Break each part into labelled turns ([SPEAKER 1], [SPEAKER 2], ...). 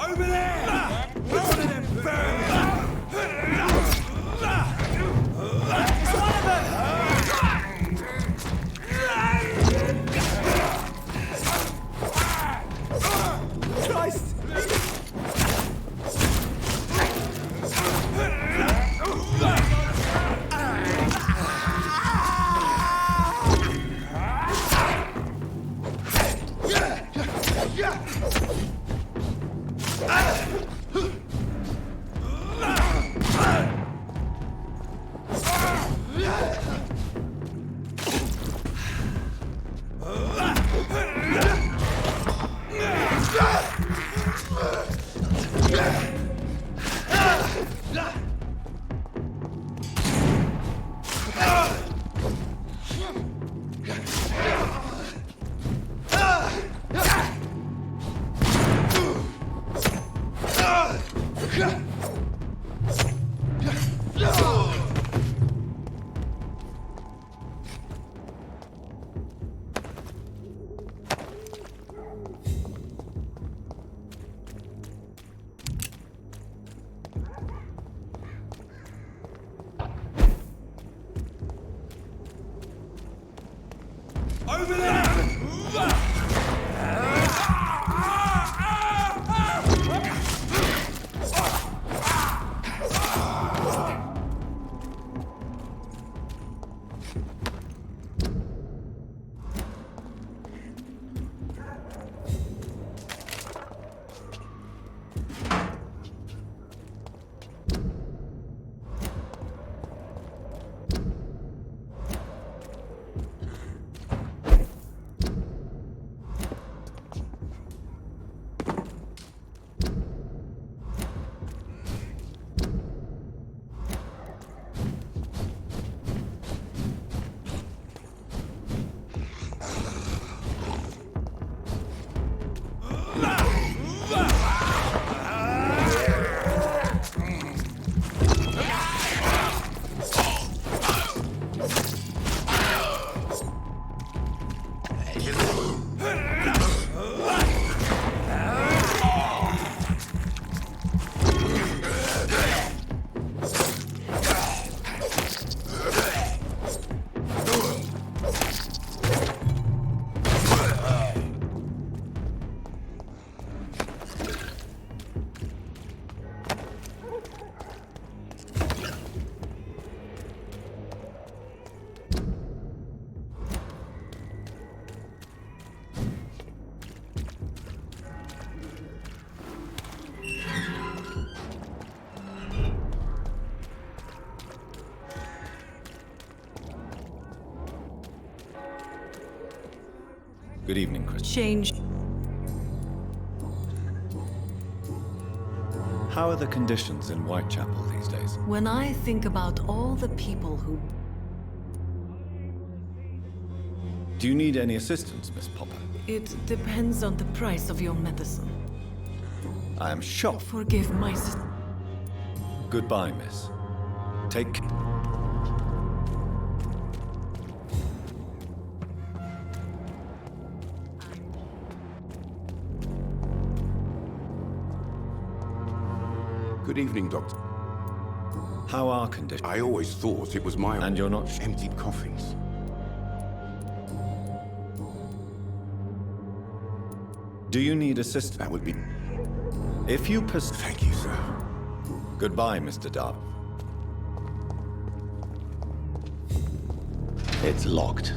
[SPEAKER 1] Over there! One of them birds! It's one of them! Christ! Over there!
[SPEAKER 2] Good evening, Chris.
[SPEAKER 3] Change.
[SPEAKER 2] How are the conditions in Whitechapel these days?
[SPEAKER 3] When I think about all the people who...
[SPEAKER 2] Do you need any assistance, Miss Popper?
[SPEAKER 3] It depends on the price of your medicine.
[SPEAKER 2] I am shocked.
[SPEAKER 3] Forgive my...
[SPEAKER 2] Goodbye, miss. Take care.
[SPEAKER 4] Good evening, Doctor.
[SPEAKER 2] How are conditions?
[SPEAKER 4] I always thought it was my...
[SPEAKER 2] And you're not...
[SPEAKER 4] emptied coffins.
[SPEAKER 2] Do you need assistance?
[SPEAKER 4] That would be...
[SPEAKER 2] If you
[SPEAKER 4] Thank you, sir.
[SPEAKER 2] Goodbye, Mr. Darby. It's locked.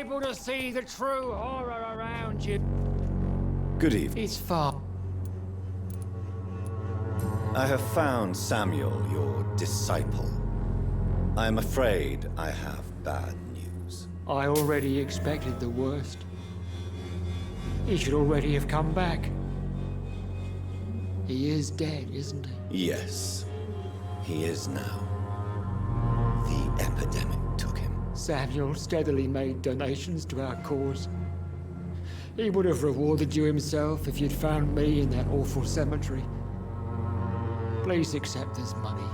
[SPEAKER 5] able to see the true horror around you.
[SPEAKER 2] Good evening.
[SPEAKER 5] It's far.
[SPEAKER 2] I have found Samuel, your disciple. I am afraid I have bad news.
[SPEAKER 5] I already expected the worst. He should already have come back. He is dead, isn't he?
[SPEAKER 2] Yes, he is now. The epidemic took him.
[SPEAKER 5] Samuel steadily made donations to our cause. He would have rewarded you himself if you'd found me in that awful cemetery. Please accept this money.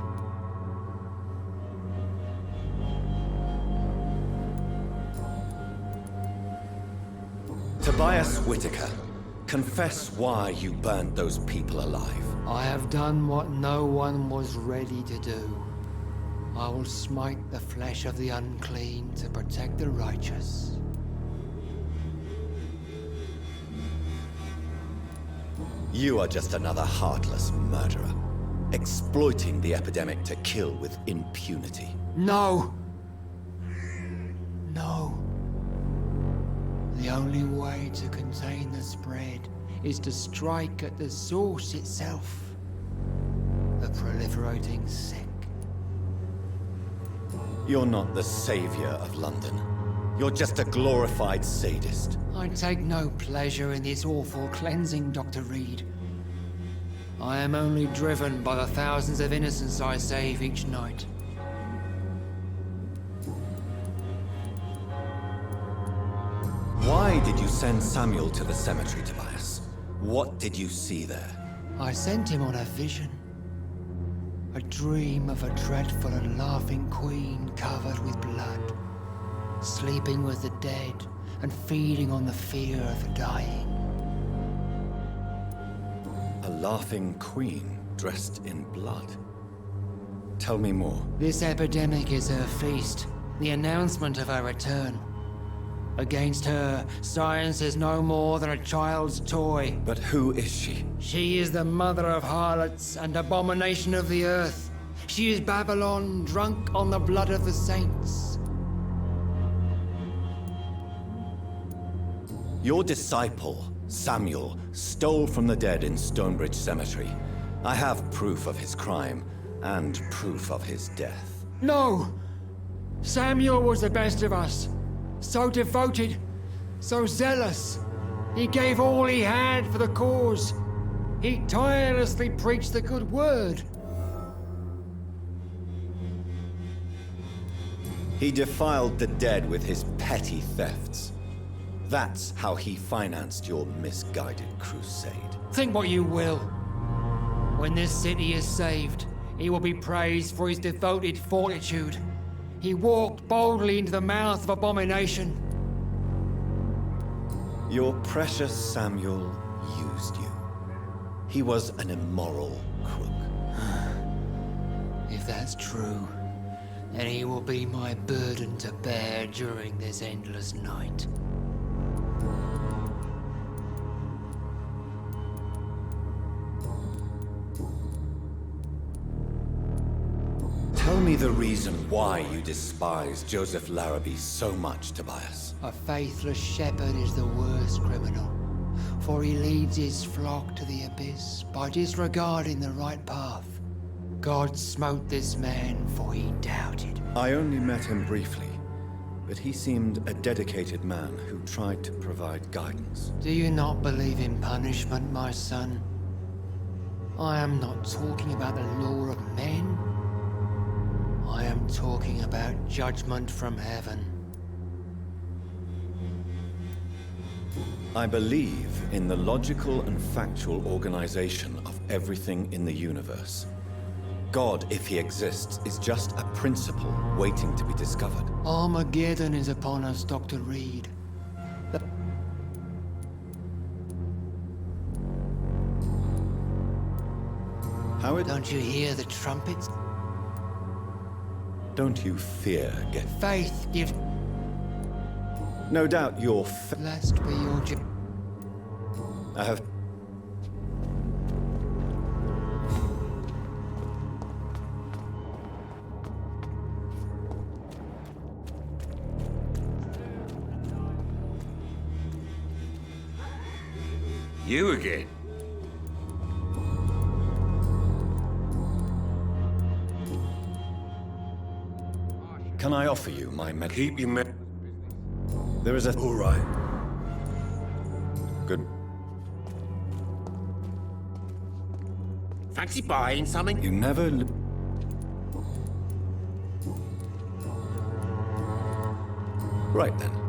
[SPEAKER 2] Tobias Whitaker, confess why you burned those people alive.
[SPEAKER 5] I have done what no one was ready to do. I will smite the flesh of the unclean to protect the righteous.
[SPEAKER 2] You are just another heartless murderer, exploiting the epidemic to kill with impunity.
[SPEAKER 5] No! No. The only way to contain the spread is to strike at the source itself. The proliferating sick.
[SPEAKER 2] You're not the savior of London. You're just a glorified sadist.
[SPEAKER 5] I take no pleasure in this awful cleansing, Dr. Reed. I am only driven by the thousands of innocents I save each night.
[SPEAKER 2] Why did you send Samuel to the cemetery, Tobias? What did you see there?
[SPEAKER 5] I sent him on a vision. A dream of a dreadful and laughing queen covered with blood, sleeping with the dead and feeding on the fear of the dying.
[SPEAKER 2] A laughing queen dressed in blood. Tell me more.
[SPEAKER 5] This epidemic is her feast, the announcement of her return. Against her, science is no more than a child's toy.
[SPEAKER 2] But who is she?
[SPEAKER 5] She is the mother of harlots and abomination of the earth. She is Babylon, drunk on the blood of the saints.
[SPEAKER 2] Your disciple, Samuel, stole from the dead in Stonebridge Cemetery. I have proof of his crime and proof of his death.
[SPEAKER 5] No! Samuel was the best of us. So devoted, so zealous. He gave all he had for the cause. He tirelessly preached the good word.
[SPEAKER 2] He defiled the dead with his petty thefts. That's how he financed your misguided crusade.
[SPEAKER 5] Think what you will. When this city is saved, he will be praised for his devoted fortitude. He walked boldly into the mouth of abomination.
[SPEAKER 2] Your precious Samuel used you. He was an immoral crook.
[SPEAKER 5] If that's true, then he will be my burden to bear during this endless night.
[SPEAKER 2] Tell me the reason why you despise Joseph Larrabee so much, Tobias.
[SPEAKER 5] A faithless shepherd is the worst criminal, for he leads his flock to the abyss by disregarding the right path. God smote this man, for he doubted.
[SPEAKER 2] I only met him briefly, but he seemed a dedicated man who tried to provide guidance.
[SPEAKER 5] Do you not believe in punishment, my son? I am not talking about the law of men. I am talking about judgment from heaven.
[SPEAKER 2] I believe in the logical and factual organization of everything in the universe. God, if he exists, is just a principle waiting to be discovered.
[SPEAKER 5] Armageddon is upon us, Dr. Reed.
[SPEAKER 2] Howard,
[SPEAKER 5] Don't you hear the trumpets?
[SPEAKER 2] don't you fear get...
[SPEAKER 5] Faith gives...
[SPEAKER 2] No doubt your
[SPEAKER 5] Blessed be your...
[SPEAKER 2] I have...
[SPEAKER 4] You again?
[SPEAKER 2] Can I offer you my
[SPEAKER 4] Keep your
[SPEAKER 2] There is a...
[SPEAKER 4] All right.
[SPEAKER 2] Good...
[SPEAKER 4] Fancy buying something?
[SPEAKER 2] You never... Right then.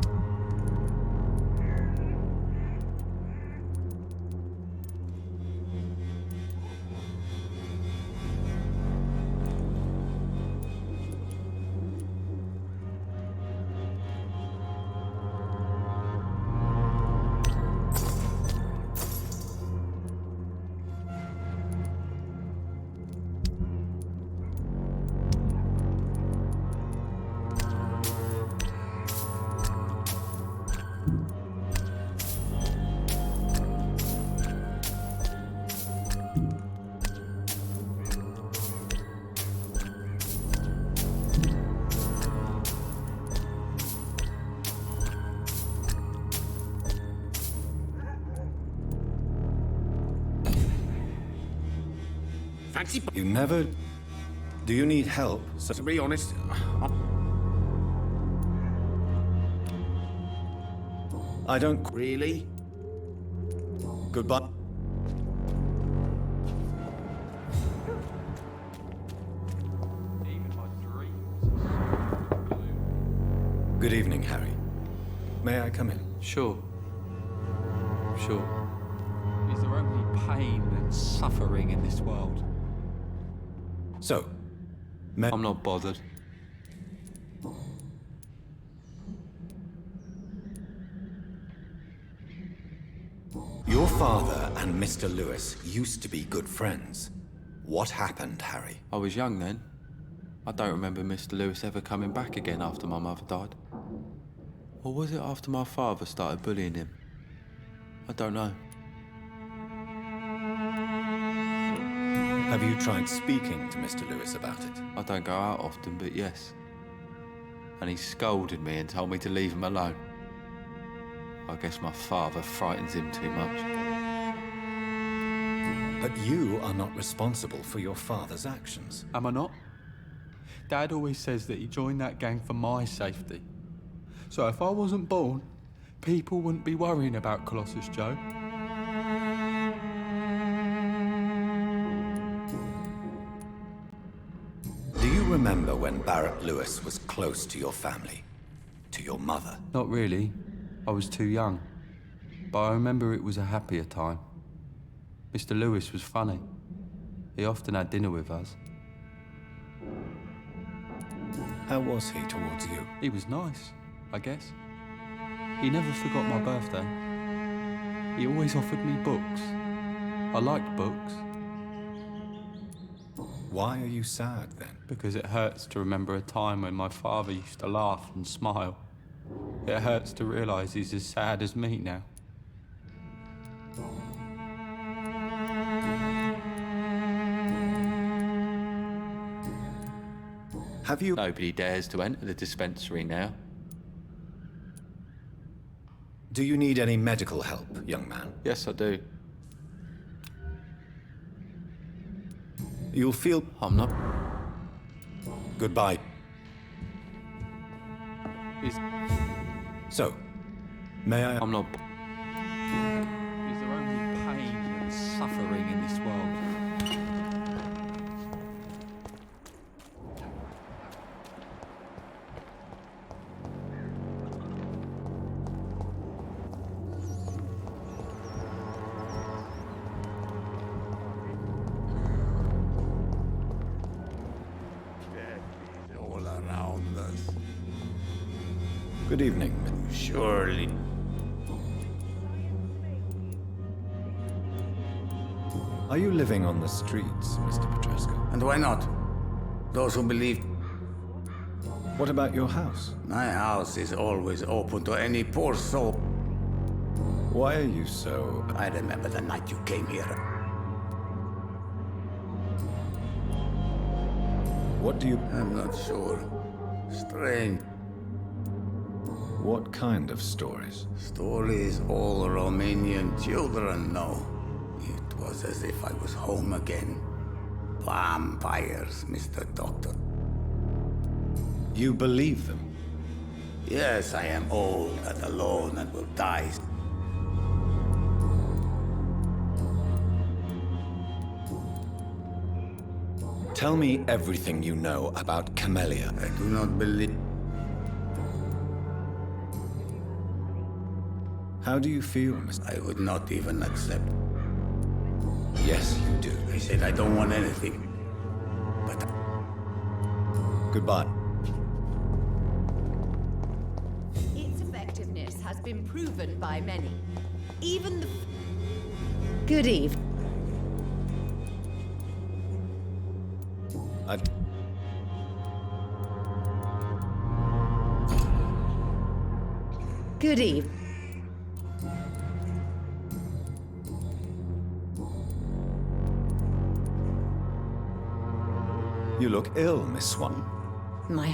[SPEAKER 4] Fancy
[SPEAKER 2] You never... Do you need help? So
[SPEAKER 4] To be honest,
[SPEAKER 2] I don't...
[SPEAKER 4] really?
[SPEAKER 2] Goodbye. Good evening, Harry. May I come in?
[SPEAKER 6] Sure. Sure. Is there only pain and suffering in this world?
[SPEAKER 2] So, may...
[SPEAKER 6] I'm not bothered.
[SPEAKER 2] Your father and Mr. Lewis used to be good friends. What happened, Harry?
[SPEAKER 6] I was young then. I don't remember Mr. Lewis ever coming back again after my mother died. Or was it after my father started bullying him? I don't know.
[SPEAKER 2] Have you tried speaking to Mr. Lewis about it?
[SPEAKER 6] I don't go out often, but yes. And he scolded me and told me to leave him alone. I guess my father frightens him too much.
[SPEAKER 2] But you are not responsible for your father's actions.
[SPEAKER 7] Am I not? Dad always says that he joined that gang for my safety. So if I wasn't born, people wouldn't be worrying about Colossus Joe.
[SPEAKER 2] Do you remember when Barrett Lewis was close to your family? To your mother?
[SPEAKER 6] Not really. I was too young. But I remember it was a happier time. Mr. Lewis was funny. He often had dinner with us.
[SPEAKER 2] How was he towards you?
[SPEAKER 7] He was nice, I guess. He never forgot my birthday. He always offered me books. I liked books.
[SPEAKER 2] Why are you sad then?
[SPEAKER 7] Because it hurts to remember a time when my father used to laugh and smile. It hurts to realise he's as sad as me now.
[SPEAKER 2] Have you...
[SPEAKER 6] Nobody dares to enter the dispensary now.
[SPEAKER 2] Do you need any medical help, young man?
[SPEAKER 6] Yes, I do.
[SPEAKER 2] You'll feel...
[SPEAKER 6] I'm not...
[SPEAKER 2] Goodbye.
[SPEAKER 7] Is
[SPEAKER 2] So, may I...
[SPEAKER 6] I'm not... Is there only pain and suffering in this world?
[SPEAKER 4] All around us.
[SPEAKER 2] Good evening.
[SPEAKER 4] Surely.
[SPEAKER 2] Are you living on the streets, Mr. Petrescu?
[SPEAKER 8] And why not? Those who believe
[SPEAKER 2] What about your house?
[SPEAKER 8] my house is always open to any poor soul.
[SPEAKER 2] Why are you so...
[SPEAKER 8] I remember the night you came here.
[SPEAKER 2] What do you...
[SPEAKER 8] I'm not sure. Strange.
[SPEAKER 2] What kind of stories?
[SPEAKER 8] Stories all Romanian children know. It was as if I was home again. Vampires, Mr. Doctor.
[SPEAKER 2] You believe them?
[SPEAKER 8] Yes, I am old and alone and will die.
[SPEAKER 2] Tell me everything you know about Camellia.
[SPEAKER 8] I do not believe...
[SPEAKER 2] How do you feel, Mr.
[SPEAKER 8] I would not even accept.
[SPEAKER 2] Yes, you do.
[SPEAKER 8] I said I don't want anything. But...
[SPEAKER 2] Goodbye.
[SPEAKER 9] Its effectiveness has been proven by many. Even the... Good evening. Good evening.
[SPEAKER 2] You look ill, Miss Swan.
[SPEAKER 9] My...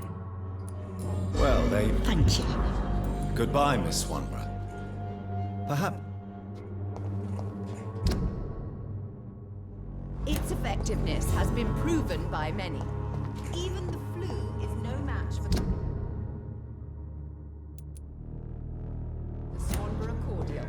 [SPEAKER 2] Well,
[SPEAKER 9] Thank you.
[SPEAKER 2] Goodbye, Miss Swanborough. Perhaps...
[SPEAKER 9] Its effectiveness has been proven by many. Even the flu is no match for the Swanborough cordial.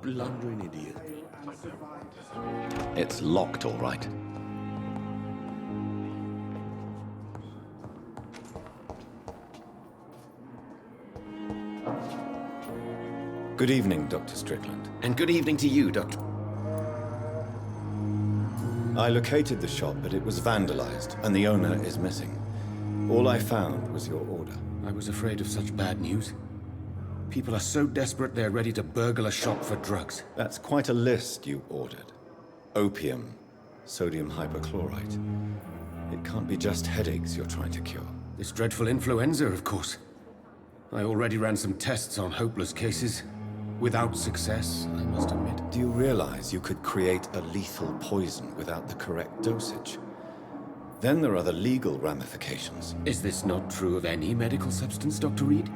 [SPEAKER 4] Blundering idiot.
[SPEAKER 2] It's locked, all right. Good evening, Dr. Strickland.
[SPEAKER 4] And good evening to you, Doctor.
[SPEAKER 2] I located the shop, but it was vandalized, and the owner is missing. All I found was your order.
[SPEAKER 4] I was afraid of such bad news. People are so desperate they're ready to burgle a shop for drugs.
[SPEAKER 2] That's quite a list you ordered. Opium, sodium hypochlorite. It can't be just headaches you're trying to cure.
[SPEAKER 4] This dreadful influenza, of course. I already ran some tests on hopeless cases. Without success, I must admit.
[SPEAKER 2] Do you realize you could create a lethal poison without the correct dosage? Then there are the legal ramifications.
[SPEAKER 4] Is this not true of any medical substance, Dr. Reed?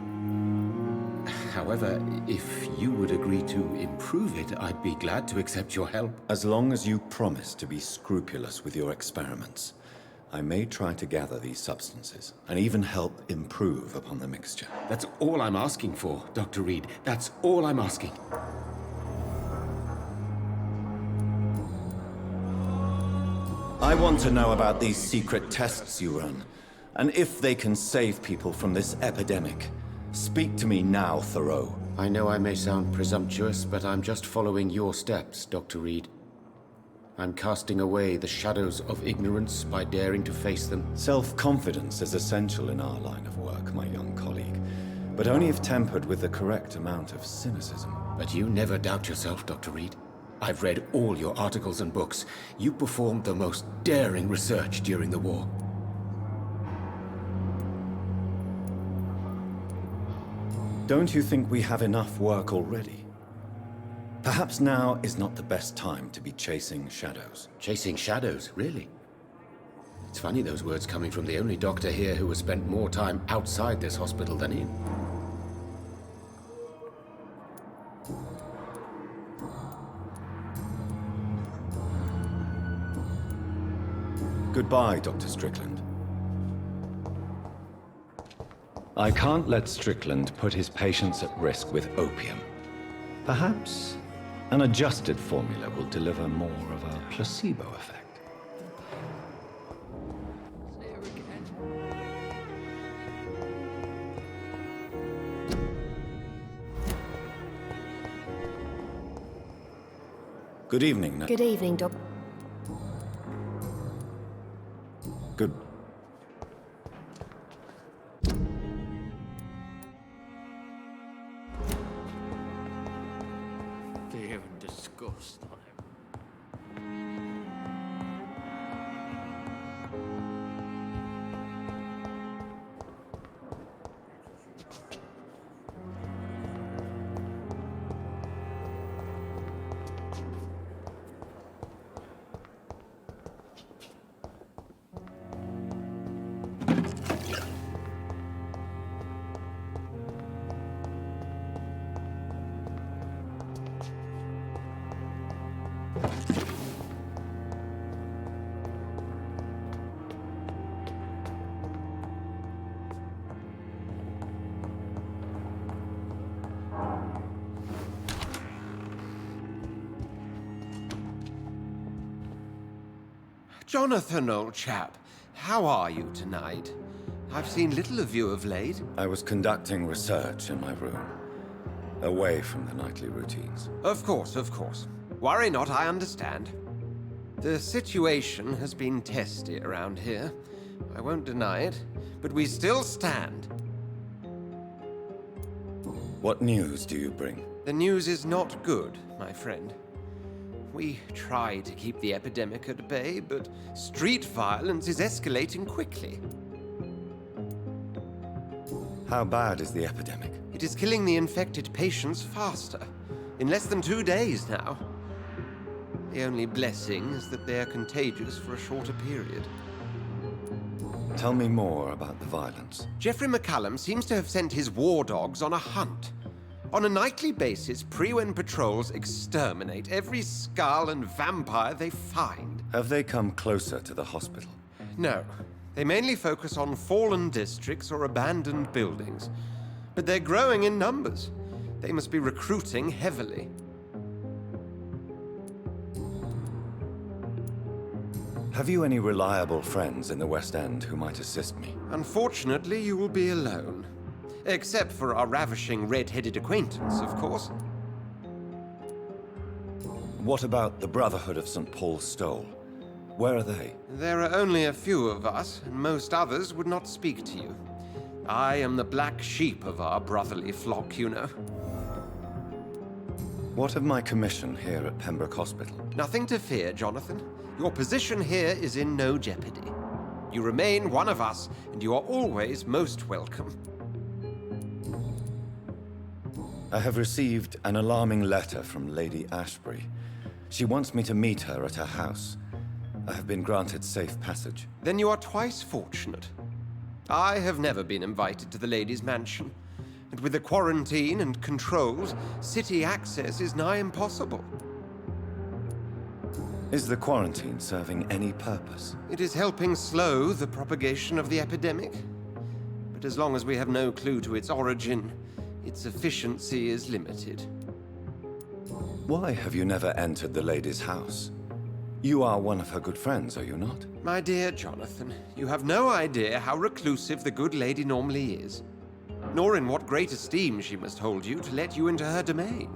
[SPEAKER 4] However, if you would agree to improve it, I'd be glad to accept your help.
[SPEAKER 2] As long as you promise to be scrupulous with your experiments, I may try to gather these substances, and even help improve upon the mixture.
[SPEAKER 4] That's all I'm asking for, Dr. Reed. That's all I'm asking.
[SPEAKER 2] I want to know about these secret tests you run, and if they can save people from this epidemic. Speak to me now, Thoreau.
[SPEAKER 4] I know I may sound presumptuous, but I'm just following your steps, Dr. Reed. I'm casting away the shadows of ignorance by daring to face them.
[SPEAKER 2] Self-confidence is essential in our line of work, my young colleague. but only if tempered with the correct amount of cynicism.
[SPEAKER 4] But you never doubt yourself, Dr. Reed. I've read all your articles and books. You performed the most daring research during the war.
[SPEAKER 2] Don't you think we have enough work already? Perhaps now is not the best time to be chasing shadows.
[SPEAKER 4] Chasing shadows, really? It's funny those words coming from the only doctor here who has spent more time outside this hospital than in.
[SPEAKER 2] Goodbye, Dr. Strickland. I can't let Strickland put his patients at risk with opium. Perhaps an adjusted formula will deliver more of a placebo effect. Good evening.
[SPEAKER 10] Good evening, Doc.
[SPEAKER 2] Good.
[SPEAKER 5] Fear and disgust on him.
[SPEAKER 11] Jonathan, old chap, how are you tonight? I've seen little of you of late.
[SPEAKER 2] I was conducting research in my room, away from the nightly routines.
[SPEAKER 11] Of course, of course. Worry not, I understand. The situation has been testy around here. I won't deny it, but we still stand.
[SPEAKER 2] What news do you bring?
[SPEAKER 11] The news is not good, my friend. We try to keep the epidemic at bay, but street violence is escalating quickly.
[SPEAKER 2] How bad is the epidemic?
[SPEAKER 11] It is killing the infected patients faster. In less than 2 days now. The only blessing is that they are contagious for a shorter period.
[SPEAKER 2] Tell me more about the violence.
[SPEAKER 11] Jeffrey McCallum seems to have sent his war dogs on a hunt. On a nightly basis, Pre-Wen patrols exterminate every skull and vampire they find.
[SPEAKER 2] Have they come closer to the hospital?
[SPEAKER 11] No. They mainly focus on fallen districts or abandoned buildings. But they're growing in numbers. They must be recruiting heavily.
[SPEAKER 2] Have you any reliable friends in the West End who might assist me?
[SPEAKER 11] Unfortunately, you will be alone. Except for our ravishing red-headed acquaintance, of course.
[SPEAKER 2] What about the Brotherhood of St. Paul's Stole? Where are they?
[SPEAKER 11] There are only a few of us, and most others would not speak to you. I am the black sheep of our brotherly flock, you know.
[SPEAKER 2] What of my commission here at Pembroke Hospital?
[SPEAKER 11] Nothing to fear, Jonathan. Your position here is in no jeopardy. You remain one of us, and you are always most welcome.
[SPEAKER 2] I have received an alarming letter from Lady Ashbury. She wants me to meet her at her house. I have been granted safe passage.
[SPEAKER 11] Then you are twice fortunate. I have never been invited to the lady's mansion, and with the quarantine and controls, city access is nigh impossible.
[SPEAKER 2] Is the quarantine serving any purpose?
[SPEAKER 11] It is helping slow the propagation of the epidemic. But as long as we have no clue to its origin, its efficiency is limited.
[SPEAKER 2] Why have you never entered the lady's house? You are one of her good friends, are you not?
[SPEAKER 11] My dear Jonathan, you have no idea how reclusive the good lady normally is, nor in what great esteem she must hold you to let you into her domain.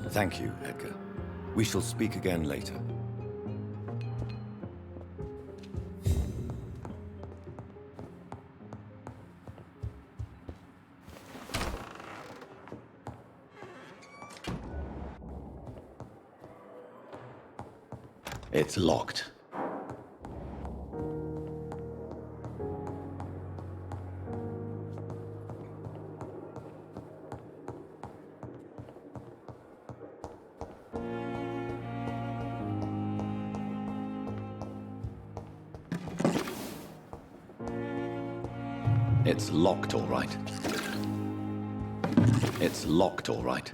[SPEAKER 2] Thank you, Edgar. We shall speak again later. It's locked. It's locked, all right. It's locked, all right.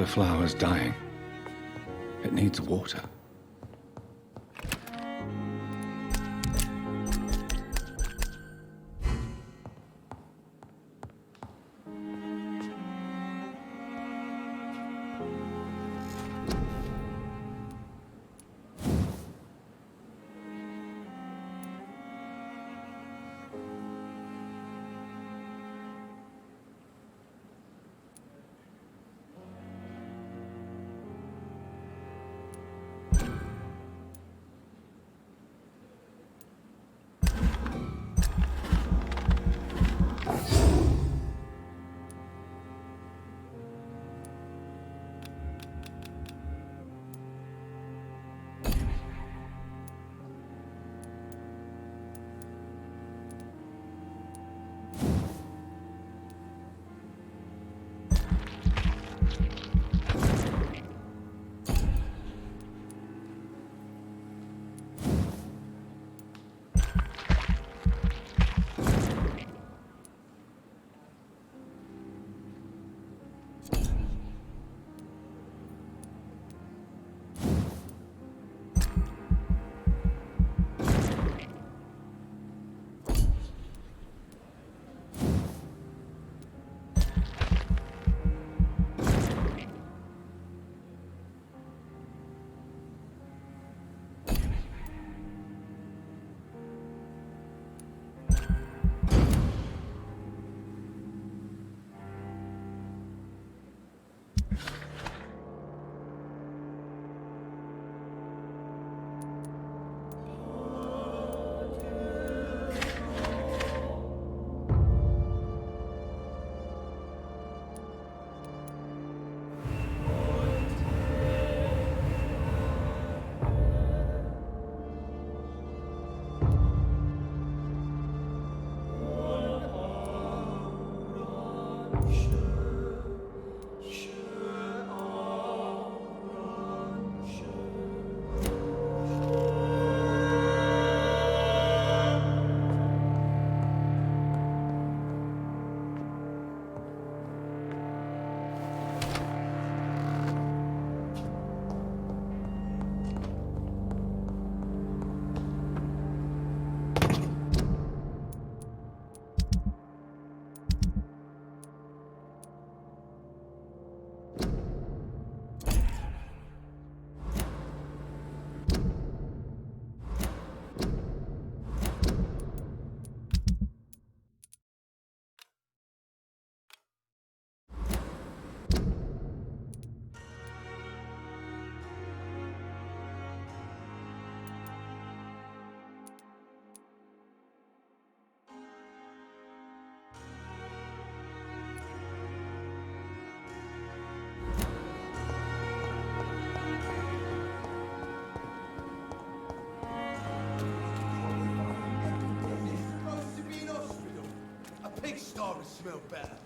[SPEAKER 2] The flower's dying. It needs water.
[SPEAKER 1] smell better.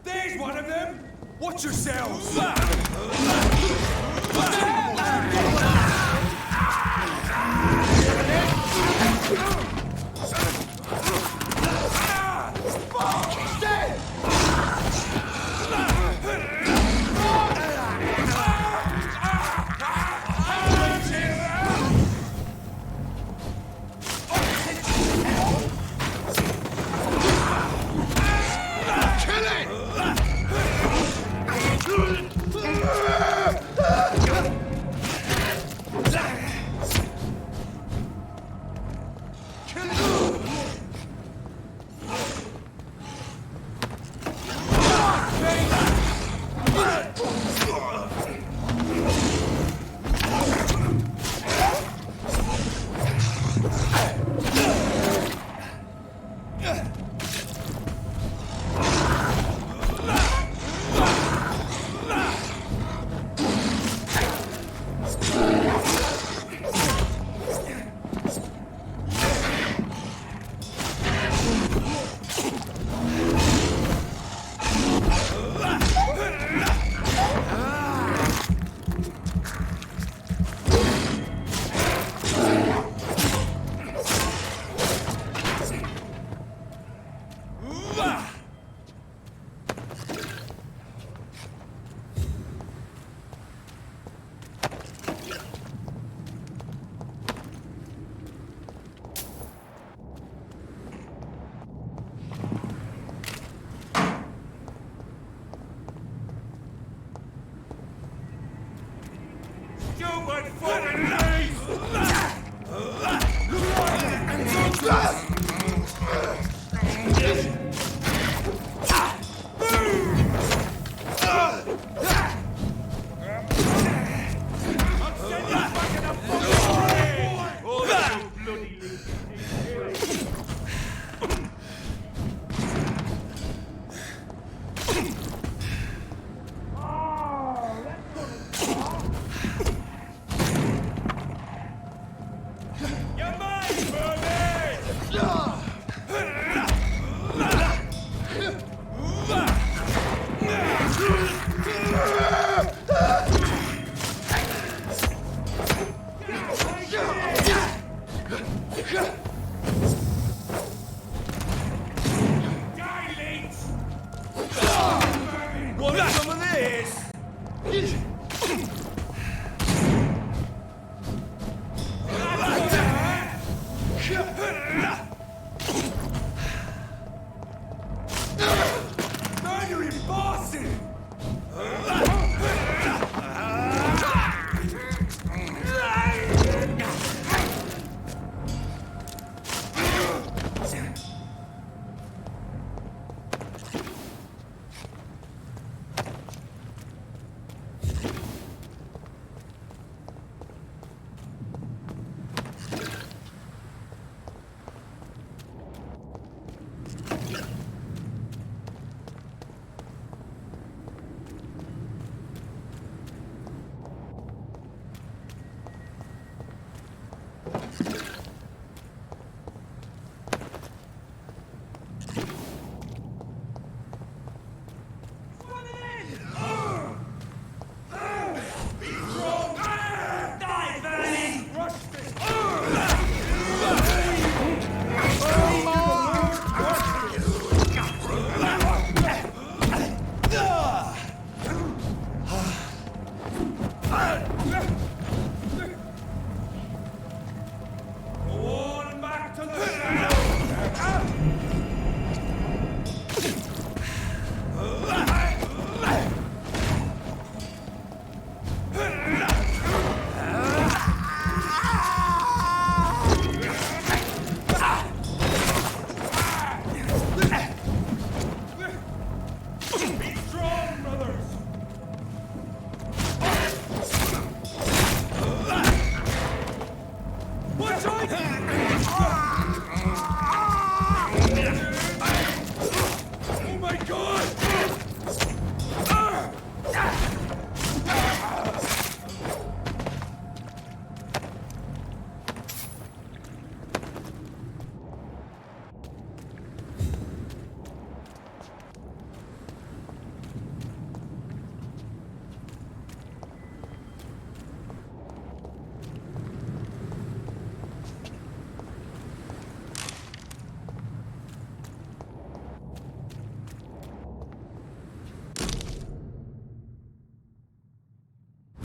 [SPEAKER 1] There's one of them! Watch yourselves!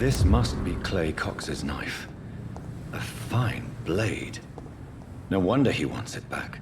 [SPEAKER 2] This must be Clay Cox's knife. A fine blade. No wonder he wants it back.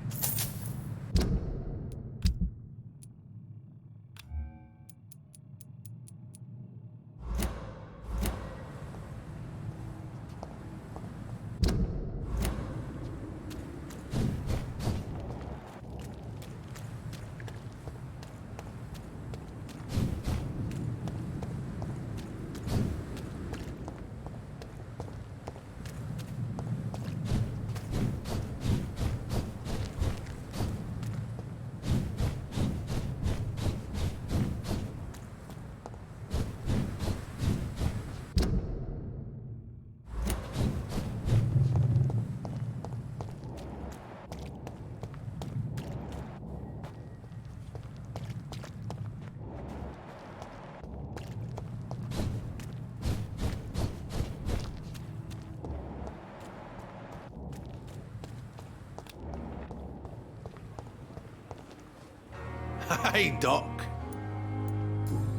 [SPEAKER 1] Hey, Doc.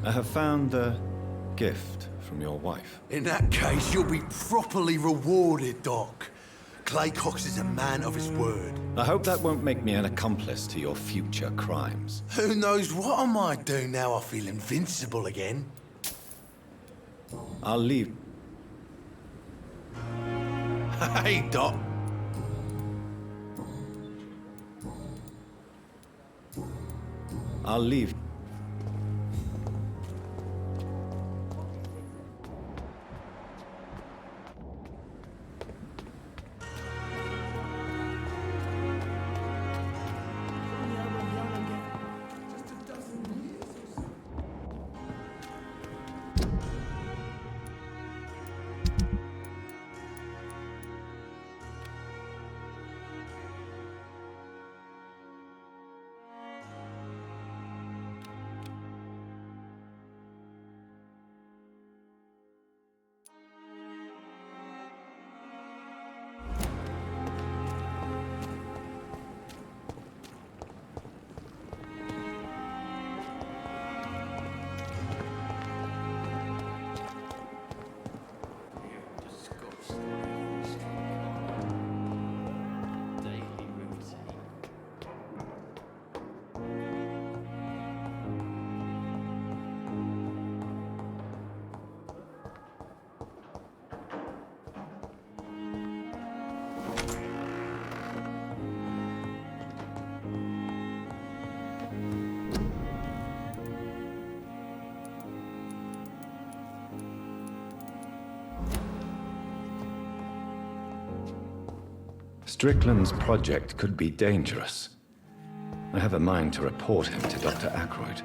[SPEAKER 2] I have found the gift from your wife.
[SPEAKER 1] In that case, you'll be properly rewarded, Doc. Clay Cox is a man of his word.
[SPEAKER 2] I hope that won't make me an accomplice to your future crimes.
[SPEAKER 1] Who knows what I might do now I feel invincible again?
[SPEAKER 2] I'll leave.
[SPEAKER 1] Hey, Doc.
[SPEAKER 2] I'll leave. Strickland's project could be dangerous. I have a mind to report him to Dr. Aykroyd.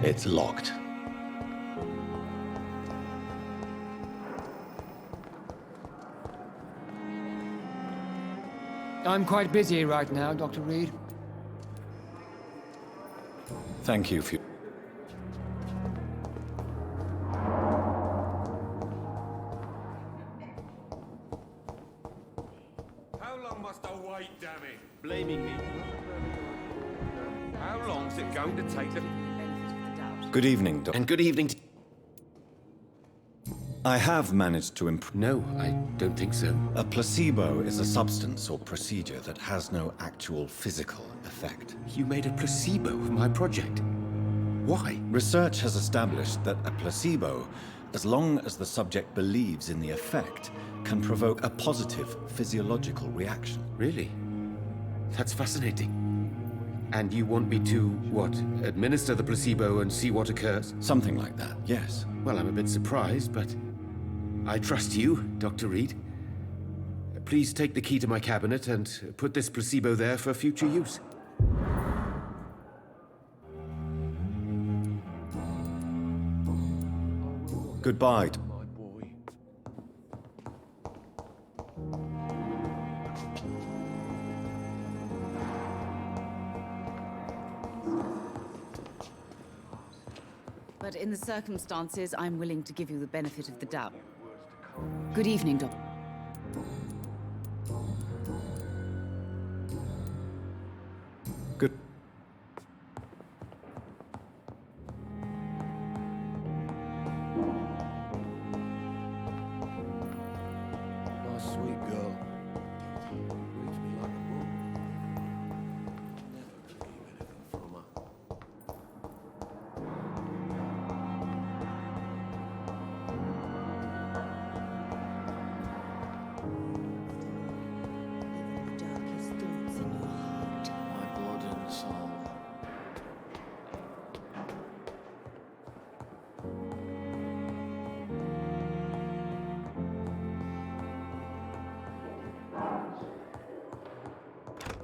[SPEAKER 2] It's locked.
[SPEAKER 5] I'm quite busy right now, Dr. Reed.
[SPEAKER 2] Thank you for...
[SPEAKER 1] How long must I wait, damn it?
[SPEAKER 11] Blaming me. How long's it going to take them?
[SPEAKER 2] Good evening, Doctor.
[SPEAKER 4] And good evening to...
[SPEAKER 2] I have managed to improve.
[SPEAKER 4] No, I don't think so.
[SPEAKER 2] A placebo is a substance or procedure that has no actual physical effect.
[SPEAKER 4] You made a placebo of my project. Why?
[SPEAKER 2] Research has established that a placebo, as long as the subject believes in the effect, can provoke a positive physiological reaction.
[SPEAKER 4] Really? That's fascinating. And you want me to, what, administer the placebo and see what occurs?
[SPEAKER 2] Something like that, yes.
[SPEAKER 4] Well, I'm a bit surprised, but I trust you, Dr. Reed. Please take the key to my cabinet and put this placebo there for future use.
[SPEAKER 2] Goodbye.
[SPEAKER 10] But in the circumstances, I'm willing to give you the benefit of the doubt. Good evening, Doctor.
[SPEAKER 2] Good.
[SPEAKER 1] Nice, sweet girl. Reads me like a book. Never believe anything from her.
[SPEAKER 10] Darkest thoughts in your heart.
[SPEAKER 1] My blood and soul.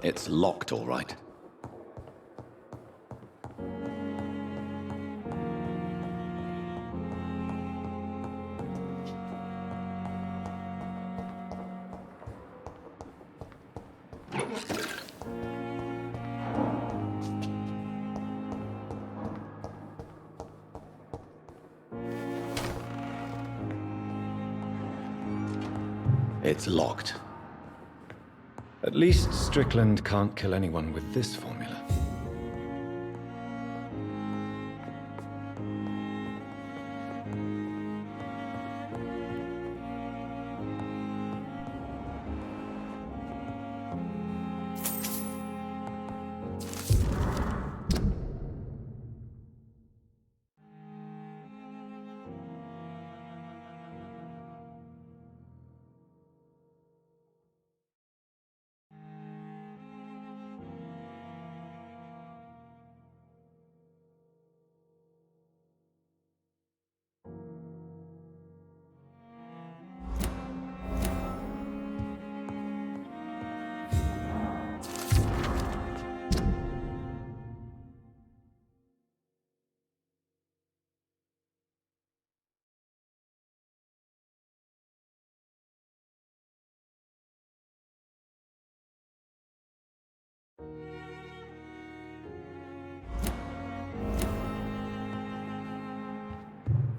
[SPEAKER 2] It's locked, all right. It's locked. At least Strickland can't kill anyone with this formula.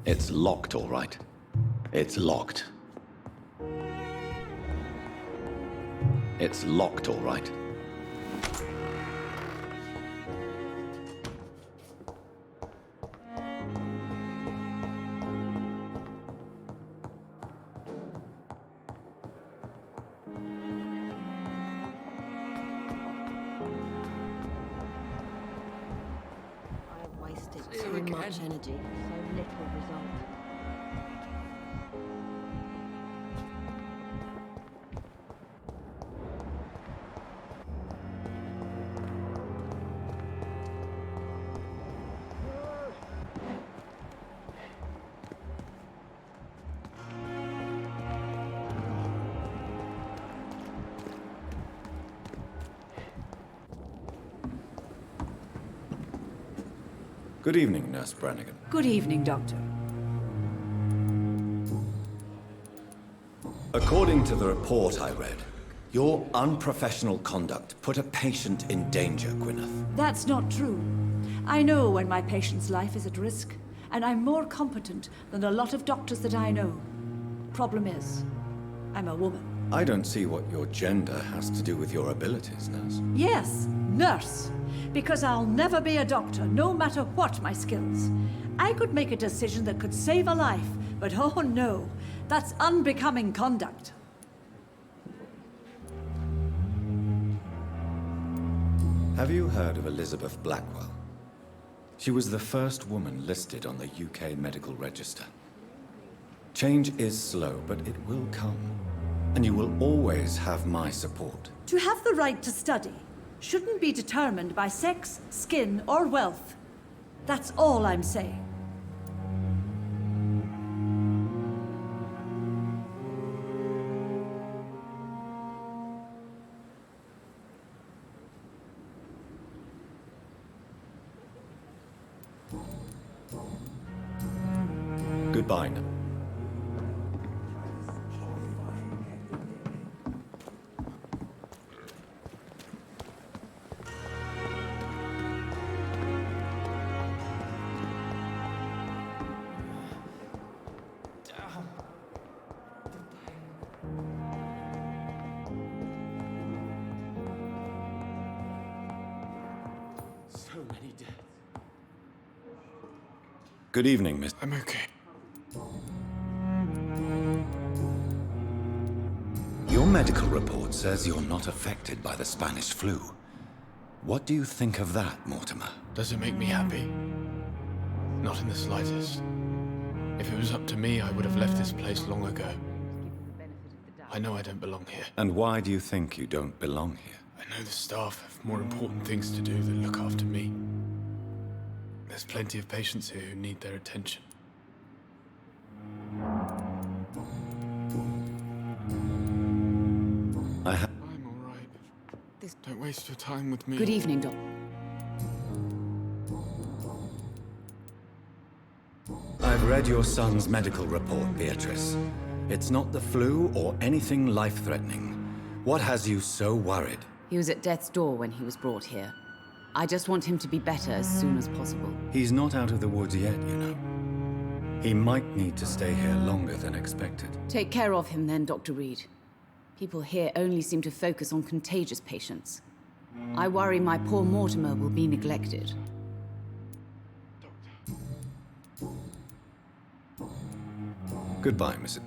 [SPEAKER 2] It's locked, all right. It's locked. It's locked, all right.
[SPEAKER 9] I have wasted too much energy, so little result.
[SPEAKER 2] Good evening, Nurse Brannigan.
[SPEAKER 10] Good evening, Doctor.
[SPEAKER 2] According to the report I read, your unprofessional conduct put a patient in danger, Gwyneth.
[SPEAKER 12] That's not true. I know when my patient's life is at risk, and I'm more competent than a lot of doctors that I know. Problem is, I'm a woman.
[SPEAKER 2] I don't see what your gender has to do with your abilities, Nurse.
[SPEAKER 12] Yes, nurse. Because I'll never be a doctor, no matter what my skills. I could make a decision that could save a life, but oh no, that's unbecoming conduct.
[SPEAKER 2] Have you heard of Elizabeth Blackwell? She was the first woman listed on the UK medical register. Change is slow, but it will come. And you will always have my support.
[SPEAKER 12] To have the right to study shouldn't be determined by sex, skin, or wealth. That's all I'm saying.
[SPEAKER 2] Goodbye now.
[SPEAKER 4] So many deaths.
[SPEAKER 2] Good evening, Miss.
[SPEAKER 13] I'm okay.
[SPEAKER 2] Your medical report says you're not affected by the Spanish flu. What do you think of that, Mortimer?
[SPEAKER 13] Does it make me happy? Not in the slightest. If it was up to me, I would have left this place long ago. I know I don't belong here.
[SPEAKER 2] And why do you think you don't belong here?
[SPEAKER 13] I know the staff have more important things to do than look after me. There's plenty of patients here who need their attention. I'm all right. Don't waste your time with me.
[SPEAKER 10] Good evening, Doc.
[SPEAKER 2] I've read your son's medical report, Beatrice. It's not the flu or anything life-threatening. What has you so worried?
[SPEAKER 10] He was at death's door when he was brought here. I just want him to be better as soon as possible.
[SPEAKER 2] He's not out of the woods yet, you know. He might need to stay here longer than expected.
[SPEAKER 10] Take care of him then, Dr. Reed. People here only seem to focus on contagious patients. I worry my poor Mortimer will be neglected.
[SPEAKER 2] Goodbye, Mrs.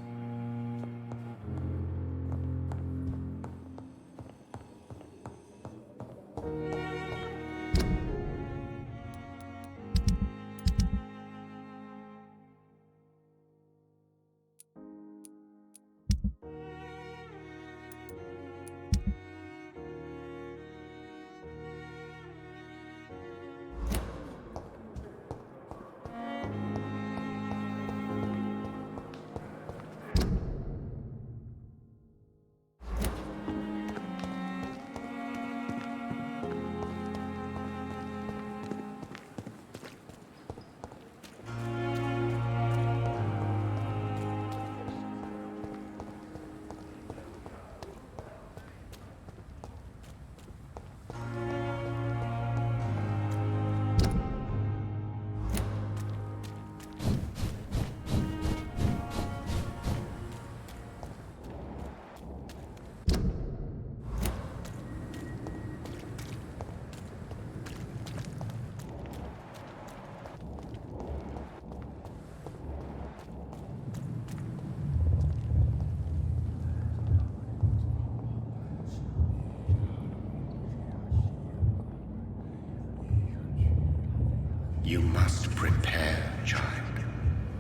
[SPEAKER 4] You must prepare, child,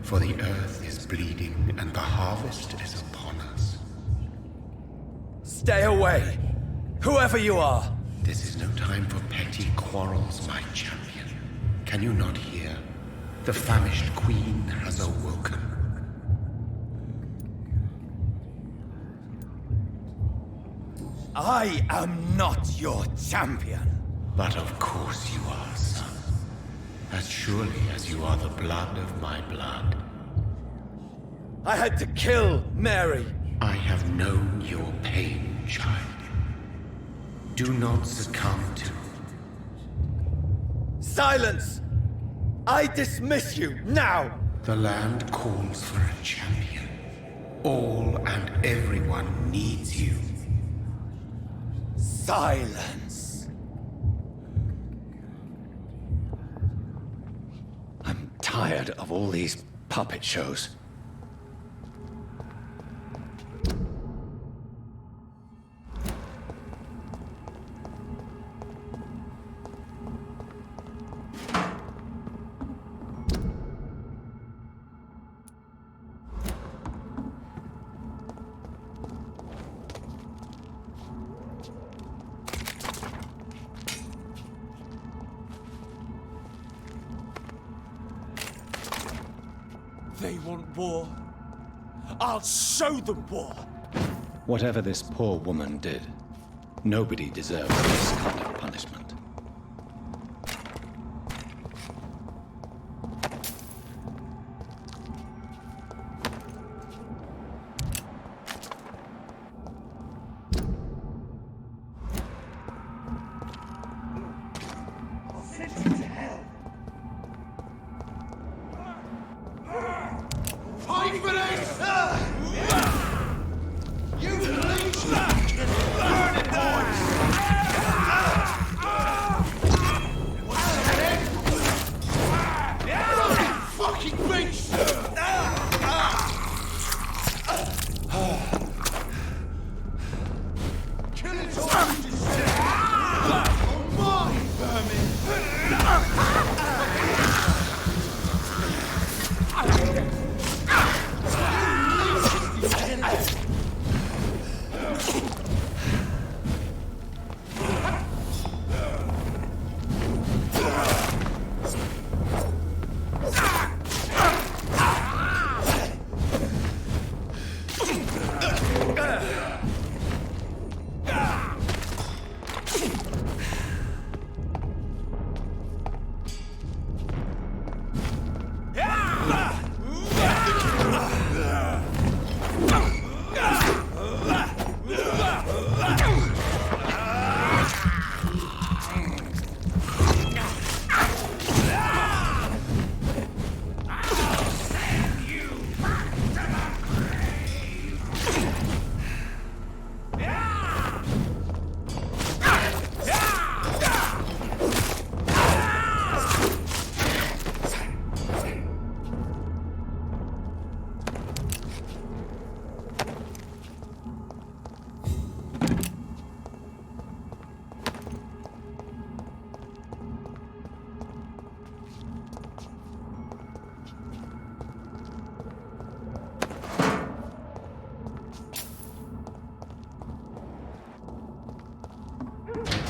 [SPEAKER 4] for the earth is bleeding and the harvest is upon us.
[SPEAKER 1] Stay away! Whoever you are!
[SPEAKER 4] This is no time for petty quarrels, my champion. Can you not hear? The famished queen has awoken.
[SPEAKER 1] I am not your champion.
[SPEAKER 4] But of course you are, son. As surely as you are the blood of my blood.
[SPEAKER 1] I had to kill Mary.
[SPEAKER 4] I have known your pain, child. Do not succumb to...
[SPEAKER 1] Silence! I dismiss you, now!
[SPEAKER 4] The land calls for a champion. All and everyone needs you.
[SPEAKER 1] Silence!
[SPEAKER 2] I'm tired of all these puppet shows.
[SPEAKER 14] want war. I'll show them war.
[SPEAKER 2] Whatever this poor woman did, nobody deserves this kind of punishment.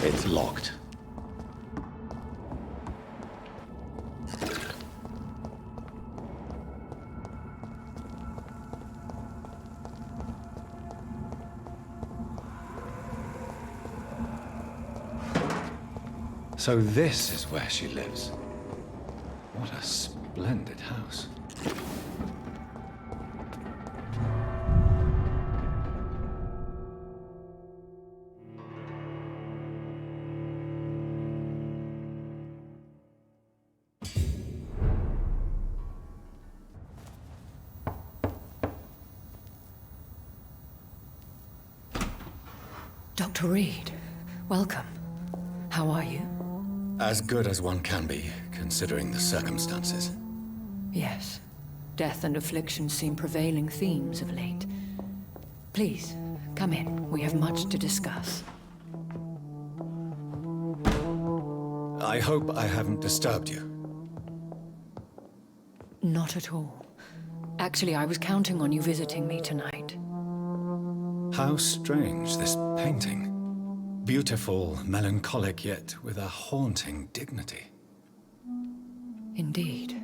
[SPEAKER 2] It's locked. So this is where she lives. What a splendid house.
[SPEAKER 3] Dr. Reed, welcome. How are you?
[SPEAKER 2] As good as one can be, considering the circumstances.
[SPEAKER 3] Yes. Death and affliction seem prevailing themes of late. Please, come in. We have much to discuss.
[SPEAKER 2] I hope I haven't disturbed you.
[SPEAKER 3] Not at all. Actually, I was counting on you visiting me tonight.
[SPEAKER 2] How strange, this painting. Beautiful, melancholic, yet with a haunting dignity.
[SPEAKER 3] Indeed.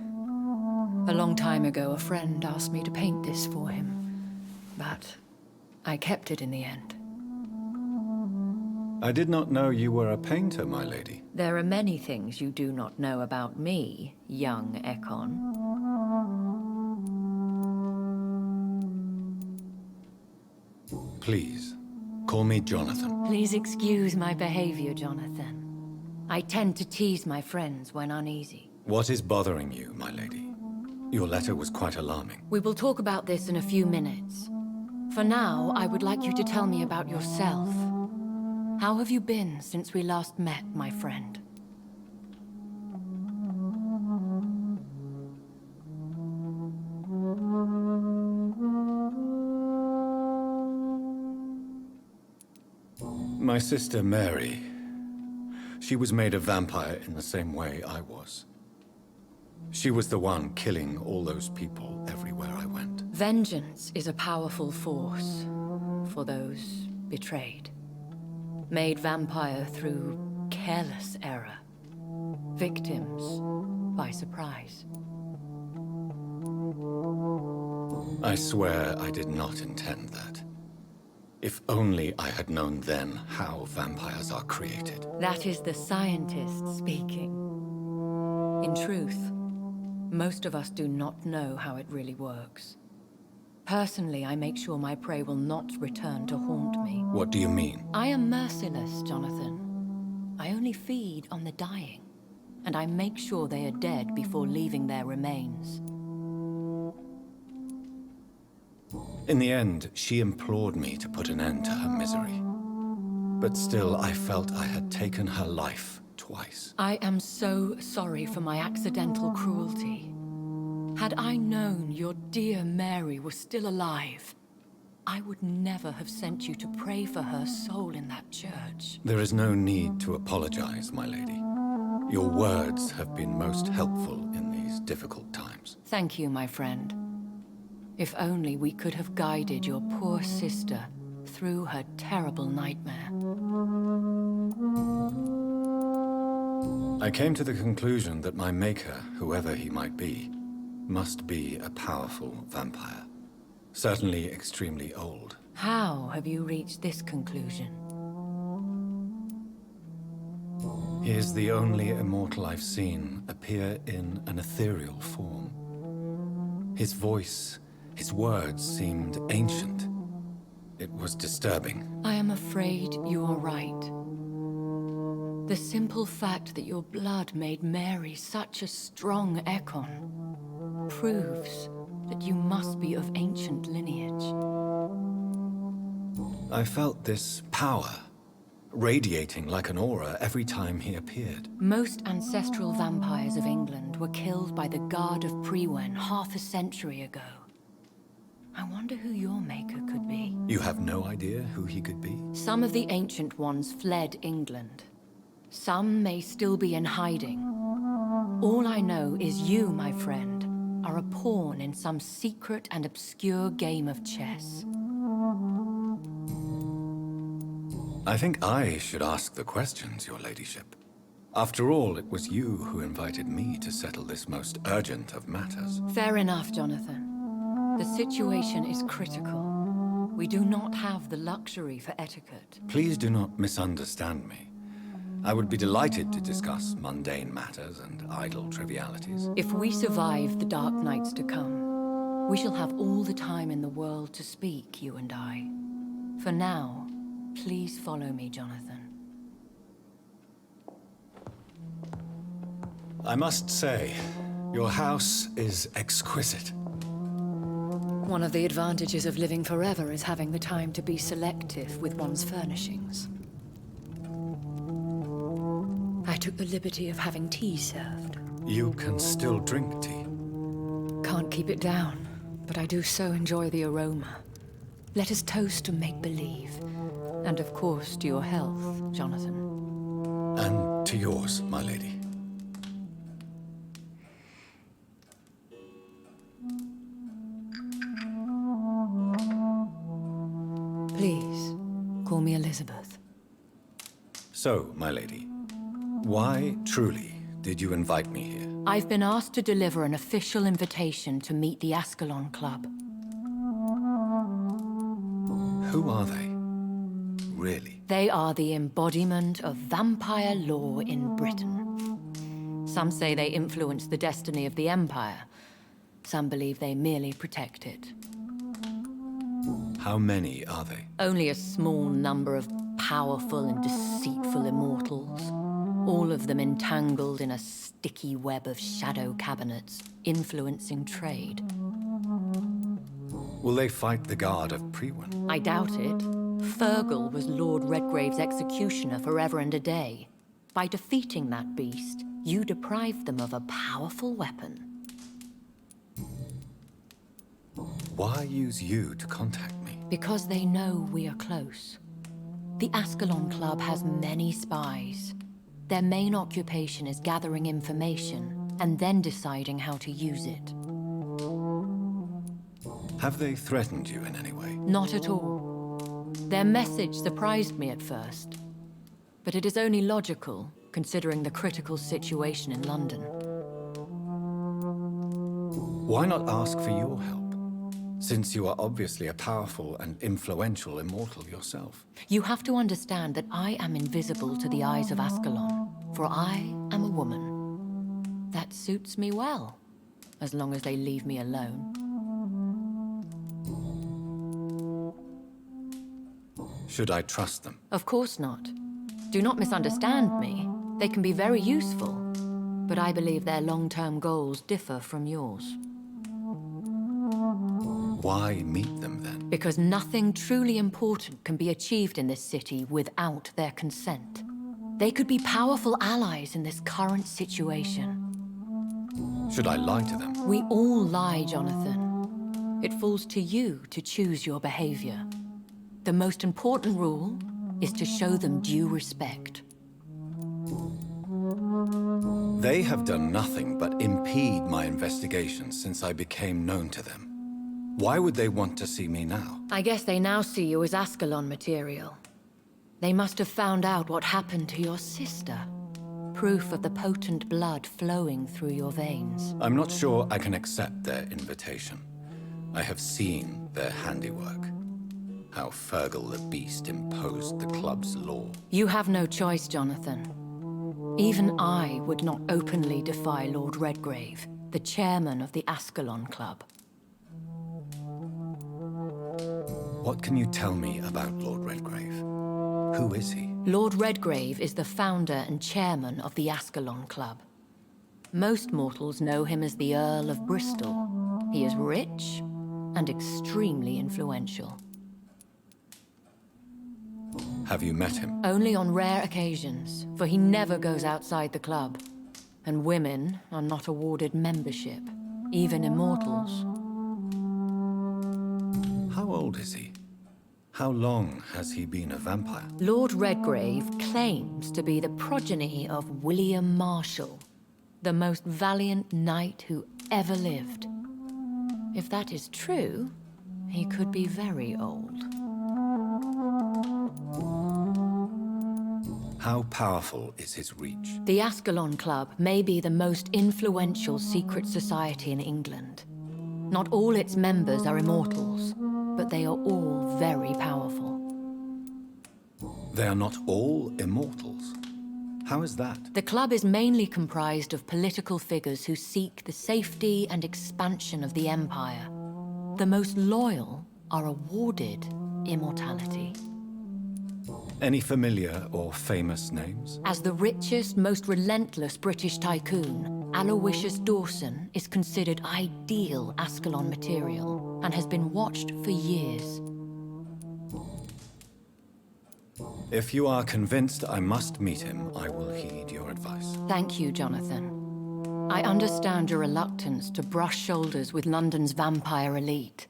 [SPEAKER 3] A long time ago, a friend asked me to paint this for him, but I kept it in the end.
[SPEAKER 2] I did not know you were a painter, my lady.
[SPEAKER 3] There are many things you do not know about me, young Ekon.
[SPEAKER 2] Please, call me Jonathan.
[SPEAKER 3] Please excuse my behavior, Jonathan. I tend to tease my friends when uneasy.
[SPEAKER 2] What is bothering you, my lady? Your letter was quite alarming.
[SPEAKER 3] We will talk about this in a few minutes. For now, I would like you to tell me about yourself. How have you been since we last met, my friend?
[SPEAKER 2] My sister Mary, she was made a vampire in the same way I was. She was the one killing all those people everywhere I went.
[SPEAKER 3] Vengeance is a powerful force for those betrayed. Made vampire through careless error. Victims by surprise.
[SPEAKER 2] I swear I did not intend that. If only I had known then how vampires are created.
[SPEAKER 3] That is the scientist speaking. In truth, most of us do not know how it really works. Personally, I make sure my prey will not return to haunt me.
[SPEAKER 2] What do you mean?
[SPEAKER 3] I am merciless, Jonathan. I only feed on the dying, and I make sure they are dead before leaving their remains.
[SPEAKER 2] In the end, she implored me to put an end to her misery. But still, I felt I had taken her life twice.
[SPEAKER 3] I am so sorry for my accidental cruelty. Had I known your dear Mary was still alive, I would never have sent you to pray for her soul in that church.
[SPEAKER 2] There is no need to apologize, my lady. Your words have been most helpful in these difficult times.
[SPEAKER 3] Thank you, my friend. If only we could have guided your poor sister through her terrible nightmare.
[SPEAKER 2] I came to the conclusion that my maker, whoever he might be, must be a powerful vampire. Certainly extremely old.
[SPEAKER 3] How have you reached this conclusion?
[SPEAKER 2] He is the only immortal I've seen appear in an ethereal form. His voice, his words seemed ancient. It was disturbing.
[SPEAKER 3] I am afraid you are right. The simple fact that your blood made Mary such a strong Ekon proves that you must be of ancient lineage.
[SPEAKER 2] I felt this power radiating like an aura every time he appeared.
[SPEAKER 3] Most ancestral vampires of England were killed by the Guard of Prewen half a century ago. I wonder who your maker could be.
[SPEAKER 2] You have no idea who he could be?
[SPEAKER 3] Some of the ancient ones fled England. Some may still be in hiding. All I know is you, my friend, are a pawn in some secret and obscure game of chess.
[SPEAKER 2] I think I should ask the questions, your ladyship. After all, it was you who invited me to settle this most urgent of matters.
[SPEAKER 3] Fair enough, Jonathan. The situation is critical. We do not have the luxury for etiquette.
[SPEAKER 2] Please do not misunderstand me. I would be delighted to discuss mundane matters and idle trivialities.
[SPEAKER 3] If we survive the dark nights to come, we shall have all the time in the world to speak, you and I. For now, please follow me, Jonathan.
[SPEAKER 2] I must say, your house is exquisite.
[SPEAKER 3] One of the advantages of living forever is having the time to be selective with one's furnishings. I took the liberty of having tea served.
[SPEAKER 2] You can still drink tea.
[SPEAKER 3] Can't keep it down, but I do so enjoy the aroma. Let us toast to make-believe. And of course to your health, Jonathan.
[SPEAKER 2] And to yours, my lady.
[SPEAKER 3] Please, call me Elizabeth.
[SPEAKER 2] So, my lady, why, truly, did you invite me here?
[SPEAKER 3] I've been asked to deliver an official invitation to meet the Ascalon Club.
[SPEAKER 2] Who are they? Really?
[SPEAKER 3] They are the embodiment of vampire law in Britain. Some say they influence the destiny of the Empire. Some believe they merely protect it.
[SPEAKER 2] How many are they?
[SPEAKER 3] Only a small number of powerful and deceitful immortals. All of them entangled in a sticky web of shadow cabinets, influencing trade.
[SPEAKER 2] Will they fight the Guard of Prewen?
[SPEAKER 3] I doubt it. Fergal was Lord Redgrave's executioner forever and a day. By defeating that beast, you deprived them of a powerful weapon.
[SPEAKER 2] Why use you to contact me?
[SPEAKER 3] Because they know we are close. The Ascalon Club has many spies. Their main occupation is gathering information and then deciding how to use it.
[SPEAKER 2] Have they threatened you in any way?
[SPEAKER 3] Not at all. Their message surprised me at first. But it is only logical, considering the critical situation in London.
[SPEAKER 2] Why not ask for your help? Since you are obviously a powerful and influential immortal yourself.
[SPEAKER 3] You have to understand that I am invisible to the eyes of Ascalon, for I am a woman. That suits me well, as long as they leave me alone.
[SPEAKER 2] Should I trust them?
[SPEAKER 3] Of course not. Do not misunderstand me. They can be very useful, but I believe their long-term goals differ from yours.
[SPEAKER 2] Why meet them then?
[SPEAKER 3] Because nothing truly important can be achieved in this city without their consent. They could be powerful allies in this current situation.
[SPEAKER 2] Should I lie to them?
[SPEAKER 3] We all lie, Jonathan. It falls to you to choose your behavior. The most important rule is to show them due respect.
[SPEAKER 2] They have done nothing but impede my investigations since I became known to them. Why would they want to see me now?
[SPEAKER 3] I guess they now see you as Ascalon material. They must have found out what happened to your sister. Proof of the potent blood flowing through your veins.
[SPEAKER 2] I'm not sure I can accept their invitation. I have seen their handiwork. How Fergal the Beast imposed the club's law.
[SPEAKER 3] You have no choice, Jonathan. Even I would not openly defy Lord Redgrave, the chairman of the Ascalon Club.
[SPEAKER 2] What can you tell me about Lord Redgrave? Who is he?
[SPEAKER 3] Lord Redgrave is the founder and chairman of the Ascalon Club. Most mortals know him as the Earl of Bristol. He is rich and extremely influential.
[SPEAKER 2] Have you met him?
[SPEAKER 3] Only on rare occasions, for he never goes outside the club. And women are not awarded membership, even immortals.
[SPEAKER 2] How old is he? How long has he been a vampire?
[SPEAKER 3] Lord Redgrave claims to be the progeny of William Marshall, the most valiant knight who ever lived. If that is true, he could be very old.
[SPEAKER 2] How powerful is his reach?
[SPEAKER 3] The Ascalon Club may be the most influential secret society in England. Not all its members are immortals, but they are all very powerful.
[SPEAKER 2] They are not all immortals. How is that?
[SPEAKER 3] The club is mainly comprised of political figures who seek the safety and expansion of the Empire. The most loyal are awarded immortality.
[SPEAKER 2] Any familiar or famous names?
[SPEAKER 3] As the richest, most relentless British tycoon, Aloysius Dawson is considered ideal Ascalon material and has been watched for years.
[SPEAKER 2] If you are convinced I must meet him, I will heed your advice.
[SPEAKER 3] Thank you, Jonathan. I understand your reluctance to brush shoulders with London's vampire elite.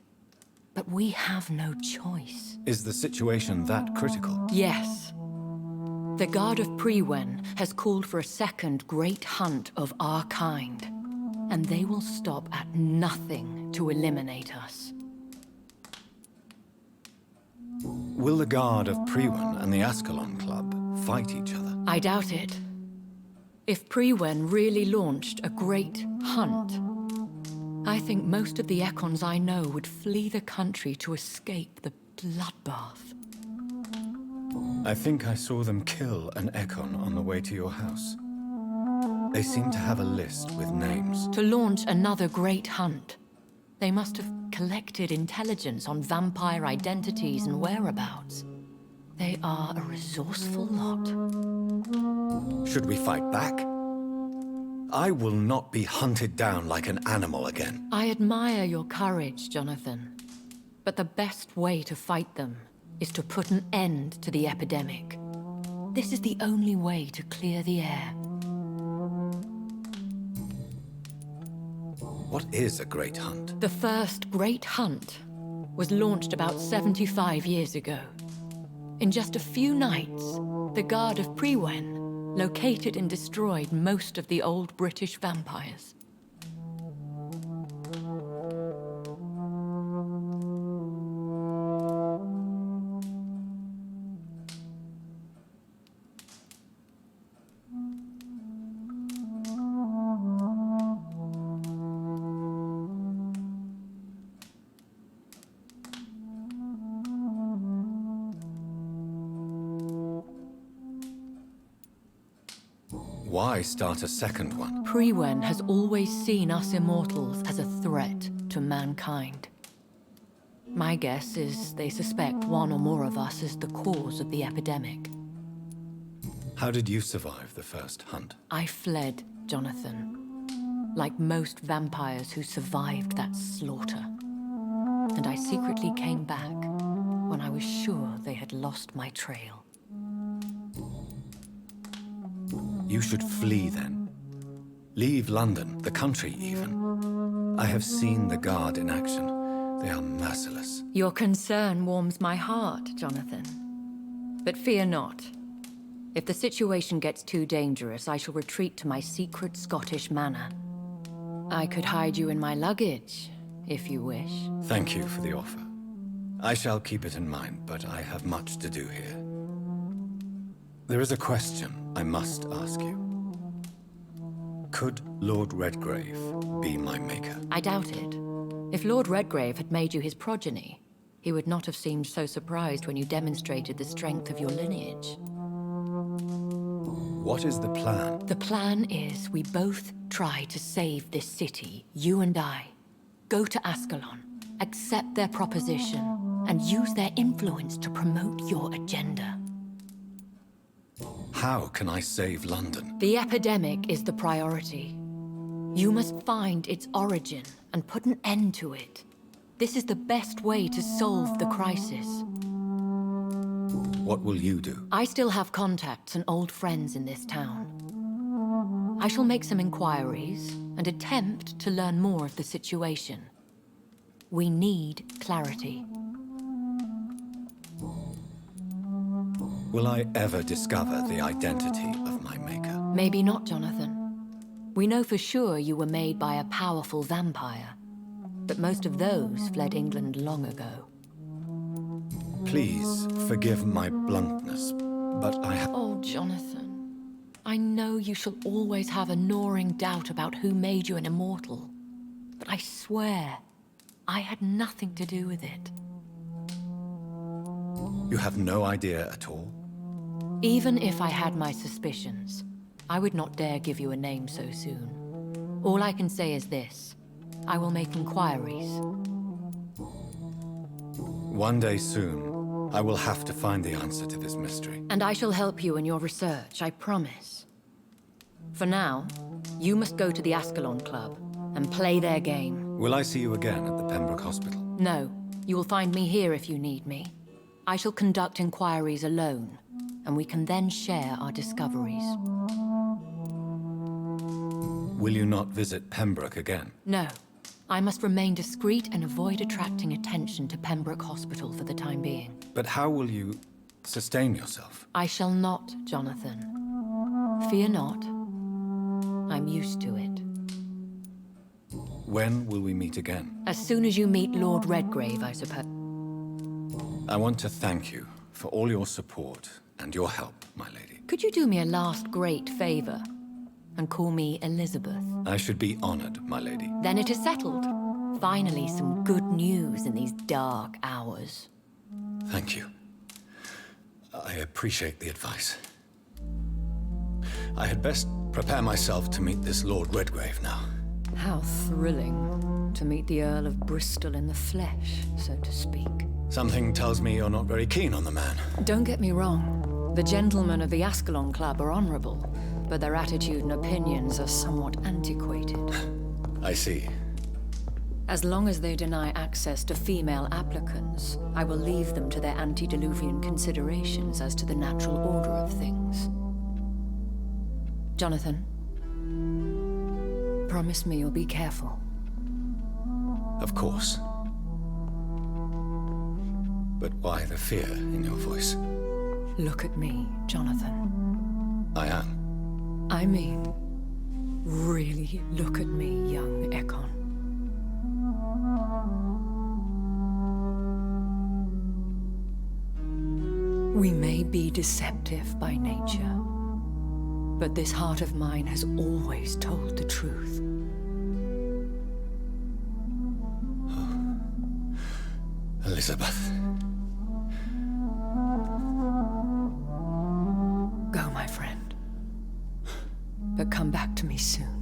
[SPEAKER 3] But we have no choice.
[SPEAKER 2] Is the situation that critical?
[SPEAKER 3] Yes. The Guard of Prewen has called for a second great hunt of our kind, and they will stop at nothing to eliminate us.
[SPEAKER 2] Will the Guard of Prewen and the Ascalon Club fight each other?
[SPEAKER 3] I doubt it. If Prewen really launched a great hunt, I think most of the Ekons I know would flee the country to escape the bloodbath.
[SPEAKER 2] I think I saw them kill an Ekon on the way to your house. They seem to have a list with names.
[SPEAKER 3] To launch another great hunt, they must have collected intelligence on vampire identities and whereabouts. They are a resourceful lot.
[SPEAKER 2] Should we fight back? I will not be hunted down like an animal again.
[SPEAKER 3] I admire your courage, Jonathan. But the best way to fight them is to put an end to the epidemic. This is the only way to clear the air.
[SPEAKER 2] What is a great hunt?
[SPEAKER 3] The first great hunt was launched about 75 years ago. In just a few nights, the Guard of Prewen located and destroyed most of the old British vampires.
[SPEAKER 2] why start a second one?
[SPEAKER 3] Priwen has always seen us immortals as a threat to mankind. My guess is they suspect one or more of us is the cause of the epidemic.
[SPEAKER 2] How did you survive the first hunt?
[SPEAKER 3] I fled, Jonathan. Like most vampires who survived that slaughter. And I secretly came back when I was sure they had lost my trail.
[SPEAKER 2] You should flee then. Leave London, the country even. I have seen the Guard in action. They are merciless.
[SPEAKER 3] Your concern warms my heart, Jonathan. But fear not. If the situation gets too dangerous, I shall retreat to my secret Scottish manor. I could hide you in my luggage, if you wish.
[SPEAKER 2] Thank you for the offer. I shall keep it in mind, but I have much to do here. There is a question I must ask you. Could Lord Redgrave be my maker?
[SPEAKER 3] I doubt it. If Lord Redgrave had made you his progeny, he would not have seemed so surprised when you demonstrated the strength of your lineage.
[SPEAKER 2] What is the plan?
[SPEAKER 3] The plan is we both try to save this city, you and I. Go to Ascalon, accept their proposition, and use their influence to promote your agenda.
[SPEAKER 2] How can I save London?
[SPEAKER 3] The epidemic is the priority. You must find its origin and put an end to it. This is the best way to solve the crisis.
[SPEAKER 2] What will you do?
[SPEAKER 3] I still have contacts and old friends in this town. I shall make some inquiries and attempt to learn more of the situation. We need clarity.
[SPEAKER 2] Will I ever discover the identity of my maker?
[SPEAKER 3] Maybe not, Jonathan. We know for sure you were made by a powerful vampire, but most of those fled England long ago.
[SPEAKER 2] Please forgive my bluntness, but I have...
[SPEAKER 3] Oh, Jonathan. I know you shall always have a gnawing doubt about who made you an immortal, but I swear, I had nothing to do with it.
[SPEAKER 2] You have no idea at all?
[SPEAKER 3] Even if I had my suspicions, I would not dare give you a name so soon. All I can say is this. I will make inquiries.
[SPEAKER 2] One day soon, I will have to find the answer to this mystery.
[SPEAKER 3] And I shall help you in your research, I promise. For now, you must go to the Ascalon Club and play their game.
[SPEAKER 2] Will I see you again at the Pembroke Hospital?
[SPEAKER 3] No, you will find me here if you need me. I shall conduct inquiries alone, and we can then share our discoveries.
[SPEAKER 2] Will you not visit Pembroke again?
[SPEAKER 3] No. I must remain discreet and avoid attracting attention to Pembroke Hospital for the time being.
[SPEAKER 2] But how will you sustain yourself?
[SPEAKER 3] I shall not, Jonathan. Fear not. I'm used to it.
[SPEAKER 2] When will we meet again?
[SPEAKER 3] As soon as you meet Lord Redgrave, I suppose.
[SPEAKER 2] I want to thank you for all your support and your help, my lady.
[SPEAKER 3] Could you do me a last great favor and call me Elizabeth?
[SPEAKER 2] I should be honored, my lady.
[SPEAKER 3] Then it is settled. Finally, some good news in these dark hours.
[SPEAKER 2] Thank you. I appreciate the advice. I had best prepare myself to meet this Lord Redgrave now.
[SPEAKER 3] How thrilling to meet the Earl of Bristol in the flesh, so to speak.
[SPEAKER 2] Something tells me you're not very keen on the man.
[SPEAKER 3] Don't get me wrong. The gentlemen of the Ascalon Club are honorable, but their attitude and opinions are somewhat antiquated.
[SPEAKER 2] I see.
[SPEAKER 3] As long as they deny access to female applicants, I will leave them to their antediluvian considerations as to the natural order of things. Jonathan, promise me you'll be careful.
[SPEAKER 2] Of course. But why the fear in your voice?
[SPEAKER 3] Look at me, Jonathan.
[SPEAKER 2] I am.
[SPEAKER 3] I mean, really look at me, young Ekon. We may be deceptive by nature, but this heart of mine has always told the truth.
[SPEAKER 2] Oh. Elizabeth.
[SPEAKER 3] Go, my friend. But come back to me soon.